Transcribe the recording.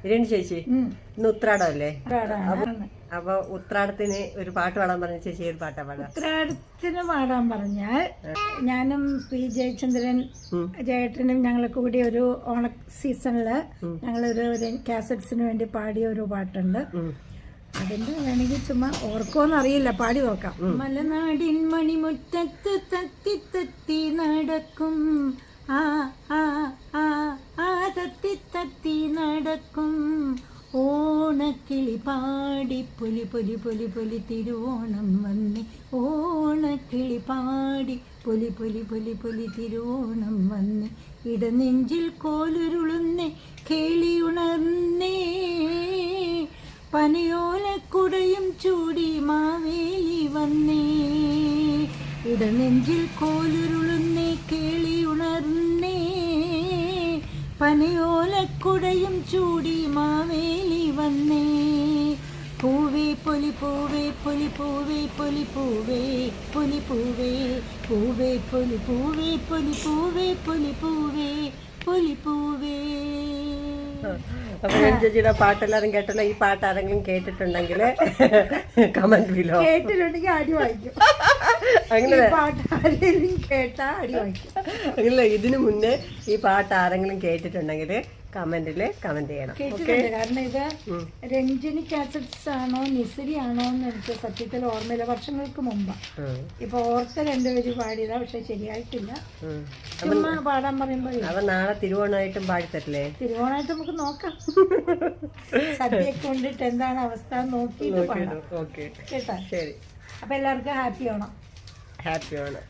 ഇരേണി ചേച്ചി ഇന്ന് ഉത്രാടമല്ലേ? അപ്പൊ ഉത്രാടത്തിന് ഒരു പാട്ട് പാടാൻ പറഞ്ഞ ചേച്ചി ഏത് പാട്ടാ പാടാ? ഉത്രാടത്തിന് പാടാൻ പറഞ്ഞാൽ ഞാനും പി ജയചന്ദ്രൻ ജയേട്ടനും ഞങ്ങളൊക്കെ കൂടി ഒരു ഓണ സീസണില് ഞങ്ങളൊരു കാസറ്റ്സിന് വേണ്ടി പാടിയ ഒരു പാട്ടുണ്ട്. അതിന്റെ വേണമെങ്കിൽ ചുമ്മാ ഓർക്കോന്നറിയില്ല, പാടി നോക്കാം. മലനാടിൻ മണിമുറ്റത്ത് തത്തി തത്തി നടക്കും ആ ആ ആ ആ തത്തി തത്തി നടക്കും ഓണക്കിളി പാടി പൊലി പൊലി പൊലി പൊലി തിരുവോണം വന്നേ ഓണക്കിളി പാടി പൊലി പൊലി പൊലി പൊലി തിരുവോണം വന്നേ ഇടനെഞ്ചിൽ കോലുരുളുന്നേ കേളിയുണർന്നേ പനയോലക്കുടയും ചൂടി മാവേലി വന്നേ ഇടനെഞ്ചിൽ കോലുരുളുന്നേ കേളിയുണർന്നേ പനയോലക്കുടയും ചൂടി മാവേലി വന്നേ പൂവേ പൊലി പൂവേ പൊലി പൂവേ പൊലി പൂവേ പൊലി പൂവേ പൂവേ പൊലി പൂവേ പൊലി പൂവേ പൊലി പൂവേ പൊലി പൂവേ. അപ്പൊ ചേച്ചിയുടെ പാട്ടെല്ലാരും കേട്ടല്ലോ. ഈ പാട്ട് ആരെങ്കിലും കേട്ടിട്ടുണ്ടെങ്കിൽ കമന്റ് ബിലോ. കേട്ടിട്ടുണ്ടെങ്കിൽ അടി വായിക്കും. അങ്ങനെ പാട്ട് ആരെങ്കിലും കേട്ടാ അടി വായിക്കും. അങ്ങനെ ഇതിനു മുന്നേ ഈ പാട്ട് ആരെങ്കിലും കേട്ടിട്ടുണ്ടെങ്കിൽ കമന്റില് കമന്റ് ചെയ്യണം. കേട്ടിട്ടുണ്ട്. കാരണം ഇത് രഞ്ജിനി കാസറ്റ്സ് ആണോ നിസിരി ആണോ എന്ന് എനിക്ക് സത്യത്തിൽ ഓർമ്മയില്ല. വർഷങ്ങൾക്ക് മുമ്പാ. ഇപ്പൊ ഓർത്ത രണ്ടുപേര് പാടിയതാ, പക്ഷെ ശരിയായിട്ടില്ല. ചുമ്മാ പാടാൻ പറയുമ്പോ അവ നാളെ തിരുവോണമായിട്ടും പാടിത്തരില്ലേ? തിരുവോണമായിട്ട് നമുക്ക് നോക്കാം. സദ്യയൊക്കെ കൊണ്ടിട്ട് എന്താണ് അവസ്ഥ നോക്കിയിട്ട് പാടാം. ഓക്കെ കേട്ടാ? ശരി. അപ്പൊ എല്ലാവർക്കും ഹാപ്പി ഓണം. ഹാപ്പി ഓണം.